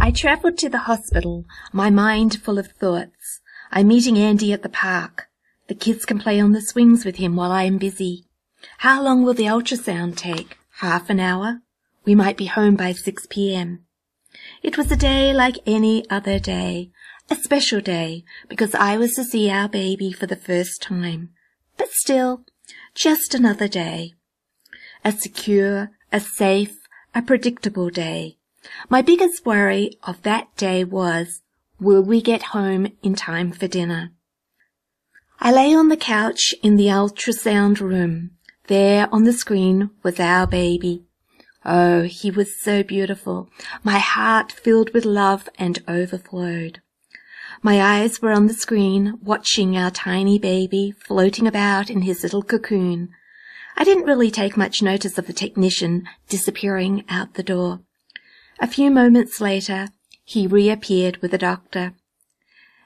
I travelled to the hospital, my mind full of thoughts. I'm meeting Andy at the park. The kids can play on the swings with him while I am busy. How long will the ultrasound take? Half an hour? We might be home by 6 p.m. It was a day like any other day, a special day, because I was to see our baby for the first time. But still, just another day. A secure, a safe, a predictable day. My biggest worry of that day was, will we get home in time for dinner? I lay on the couch in the ultrasound room. There on the screen was our baby. Oh, he was so beautiful. My heart filled with love and overflowed. My eyes were on the screen, watching our tiny baby floating about in his little cocoon. I didn't really take much notice of the technician disappearing out the door. A few moments later, he reappeared with a doctor.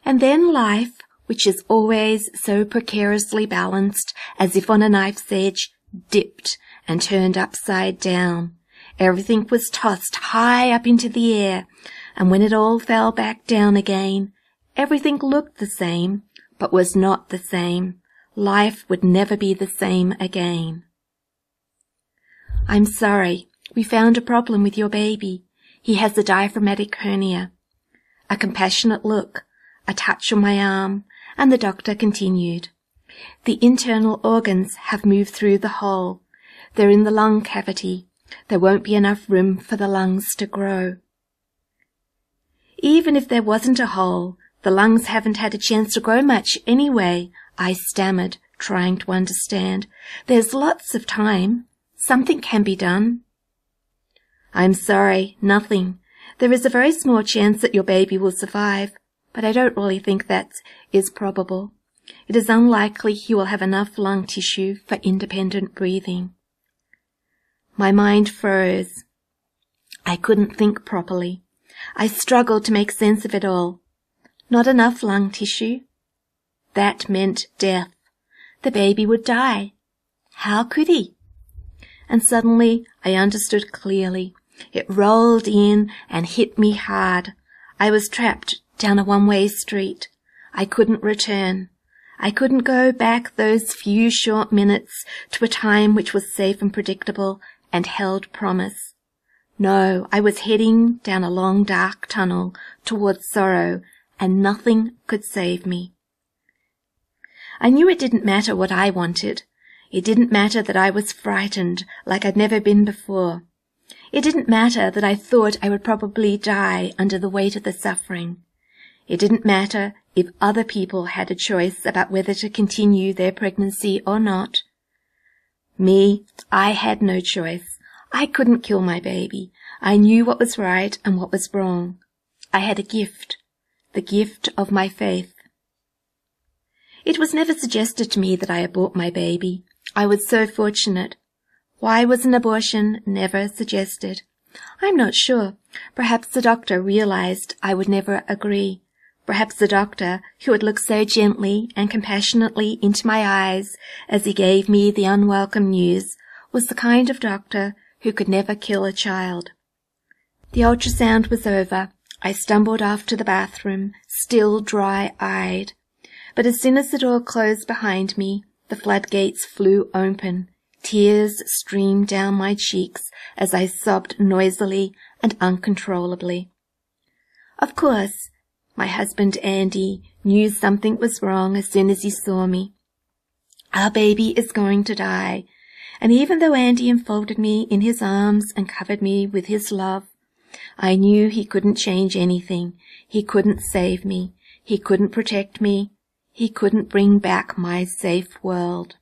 And then life, which is always so precariously balanced as if on a knife's edge, dipped and turned upside down. Everything was tossed high up into the air, and when it all fell back down again, everything looked the same, but was not the same. Life would never be the same again. I'm sorry. We found a problem with your baby. He has a diaphragmatic hernia. A compassionate look, a touch on my arm, and the doctor continued. The internal organs have moved through the hole. They're in the lung cavity. There won't be enough room for the lungs to grow. Even if there wasn't a hole, the lungs haven't had a chance to grow much anyway, I stammered, trying to understand. There's lots of time. Something can be done. I'm sorry, nothing. There is a very small chance that your baby will survive, but I don't really think that is probable. It is unlikely he will have enough lung tissue for independent breathing. My mind froze. I couldn't think properly. I struggled to make sense of it all. Not enough lung tissue? That meant death. The baby would die. How could he? And suddenly I understood clearly. It rolled in and hit me hard. I was trapped down a one-way street. I couldn't return. I couldn't go back those few short minutes to a time which was safe and predictable and held promise. No, I was heading down a long dark tunnel towards sorrow, and nothing could save me. I knew it didn't matter what I wanted. It didn't matter that I was frightened like I'd never been before. It didn't matter that I thought I would probably die under the weight of the suffering. It didn't matter if other people had a choice about whether to continue their pregnancy or not. Me, I had no choice. I couldn't kill my baby. I knew what was right and what was wrong. I had a gift, the gift of my faith. It was never suggested to me that I abort my baby. I was so fortunate. Why was an abortion never suggested? I'm not sure. Perhaps the doctor realized I would never agree. Perhaps the doctor, who had looked so gently and compassionately into my eyes as he gave me the unwelcome news, was the kind of doctor who could never kill a child. The ultrasound was over. I stumbled off to the bathroom, still dry-eyed. But as soon as the door closed behind me, the floodgates flew open. Tears streamed down my cheeks as I sobbed noisily and uncontrollably. Of course, my husband Andy knew something was wrong as soon as he saw me. Our baby is going to die, and even though Andy enfolded me in his arms and covered me with his love, I knew he couldn't change anything. He couldn't save me. He couldn't protect me. He couldn't bring back my safe world.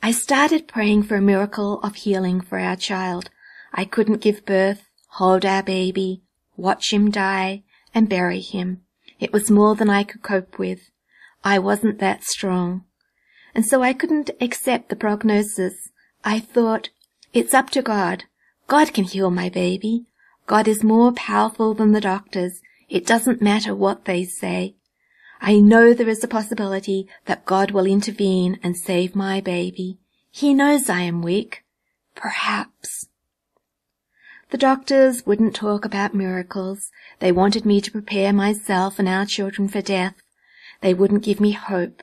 I started praying for a miracle of healing for our child. I couldn't give birth, hold our baby, watch him die, and bury him. It was more than I could cope with. I wasn't that strong. And so I couldn't accept the prognosis. I thought, it's up to God. God can heal my baby. God is more powerful than the doctors. It doesn't matter what they say. I know there is a possibility that God will intervene and save my baby. He knows I am weak. Perhaps. The doctors wouldn't talk about miracles. They wanted me to prepare myself and our children for death. They wouldn't give me hope.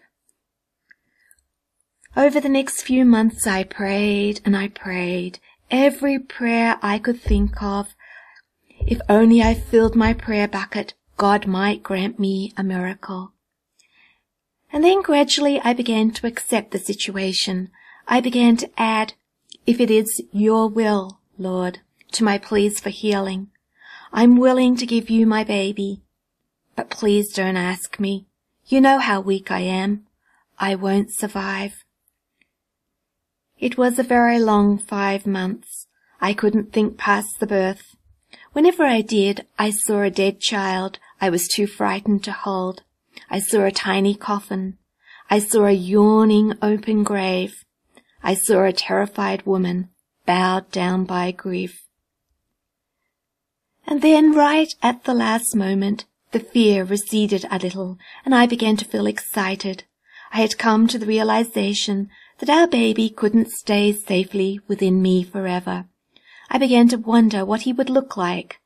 Over the next few months I prayed and I prayed, every prayer I could think of. If only I filled my prayer bucket, God might grant me a miracle. And then gradually I began to accept the situation. I began to add, if it is your will, Lord, to my pleas for healing. I'm willing to give you my baby. But please don't ask me. You know how weak I am. I won't survive. It was a very long 5 months. I couldn't think past the birth. Whenever I did, I saw a dead child I was too frightened to hold. I saw a tiny coffin. I saw a yawning open grave. I saw a terrified woman bowed down by grief. And then right at the last moment, the fear receded a little, and I began to feel excited. I had come to the realization that our baby couldn't stay safely within me forever. I began to wonder what he would look like.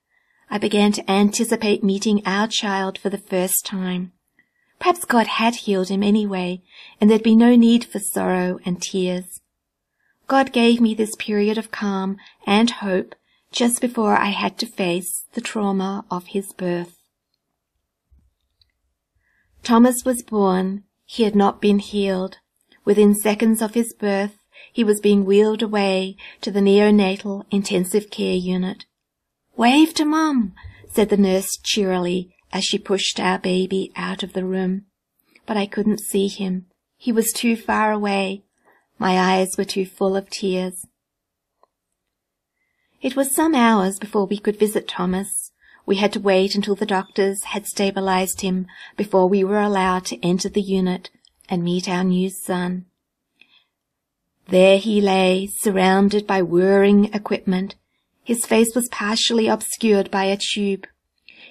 I began to anticipate meeting our child for the first time. Perhaps God had healed him anyway, and there'd be no need for sorrow and tears. God gave me this period of calm and hope just before I had to face the trauma of his birth. Thomas was born. He had not been healed. Within seconds of his birth, he was being wheeled away to the neonatal intensive care unit. "Wave to Mum," said the nurse cheerily as she pushed our baby out of the room. But I couldn't see him. He was too far away. My eyes were too full of tears. It was some hours before we could visit Thomas. We had to wait until the doctors had stabilized him before we were allowed to enter the unit and meet our new son. There he lay, surrounded by whirring equipment. His face was partially obscured by a tube.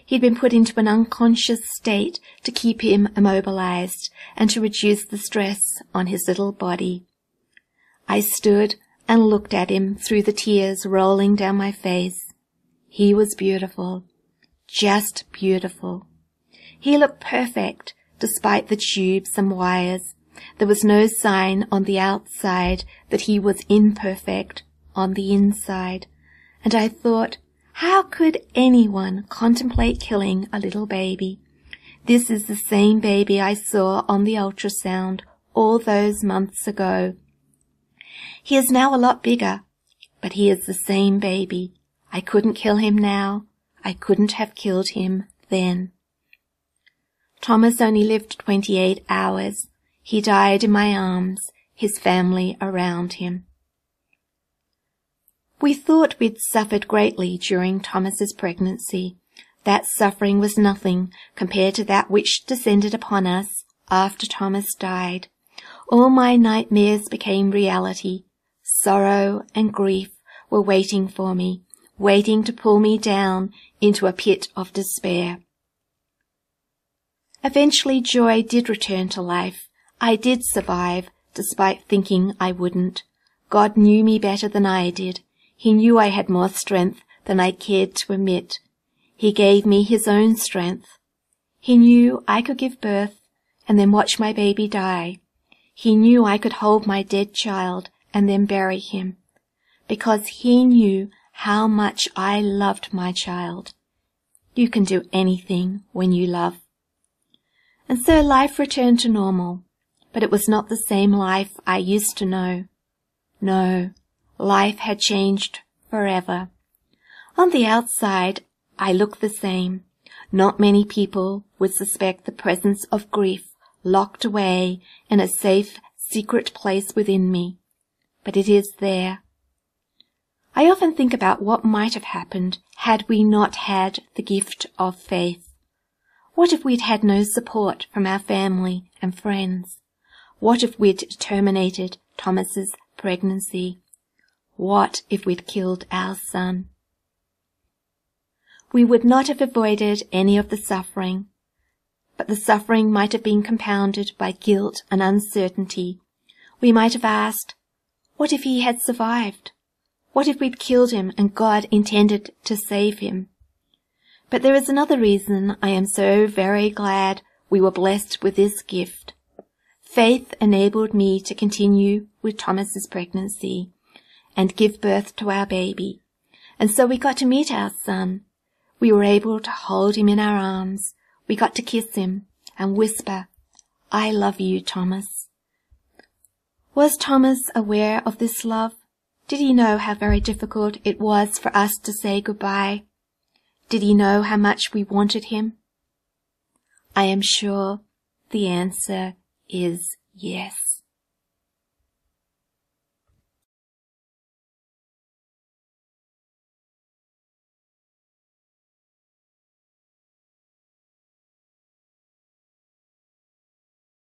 He'd been put into an unconscious state to keep him immobilized and to reduce the stress on his little body. I stood and looked at him through the tears rolling down my face. He was beautiful, just beautiful. He looked perfect, despite the tubes and wires. There was no sign on the outside that he was imperfect on the inside. And I thought, how could anyone contemplate killing a little baby? This is the same baby I saw on the ultrasound all those months ago. He is now a lot bigger, but he is the same baby. I couldn't kill him now. I couldn't have killed him then. Thomas only lived 28 hours. He died in my arms, his family around him. We thought we'd suffered greatly during Thomas's pregnancy. That suffering was nothing compared to that which descended upon us after Thomas died. All my nightmares became reality. Sorrow and grief were waiting for me, waiting to pull me down into a pit of despair. Eventually Joy did return to life. I did survive, despite thinking I wouldn't. God knew me better than I did. He knew I had more strength than I cared to admit. He gave me his own strength. He knew I could give birth and then watch my baby die. He knew I could hold my dead child and then bury him, because he knew how much I loved my child. You can do anything when you love. And so life returned to normal, but it was not the same life I used to know. No, life had changed forever. On the outside, I looked the same. Not many people would suspect the presence of grief locked away in a safe, secret place within me. But it is there. I often think about what might have happened had we not had the gift of faith. What if we'd had no support from our family and friends? What if we'd terminated Thomas's pregnancy? What if we'd killed our son? We would not have avoided any of the suffering, but the suffering might have been compounded by guilt and uncertainty. We might have asked, what if he had survived? What if we'd killed him and God intended to save him? But there is another reason I am so very glad we were blessed with this gift. Faith enabled me to continue with Thomas's pregnancy and give birth to our baby. And so we got to meet our son. We were able to hold him in our arms. We got to kiss him and whisper, "I love you, Thomas." Was Thomas aware of this love? Did he know how very difficult it was for us to say goodbye? Did he know how much we wanted him? I am sure the answer is yes.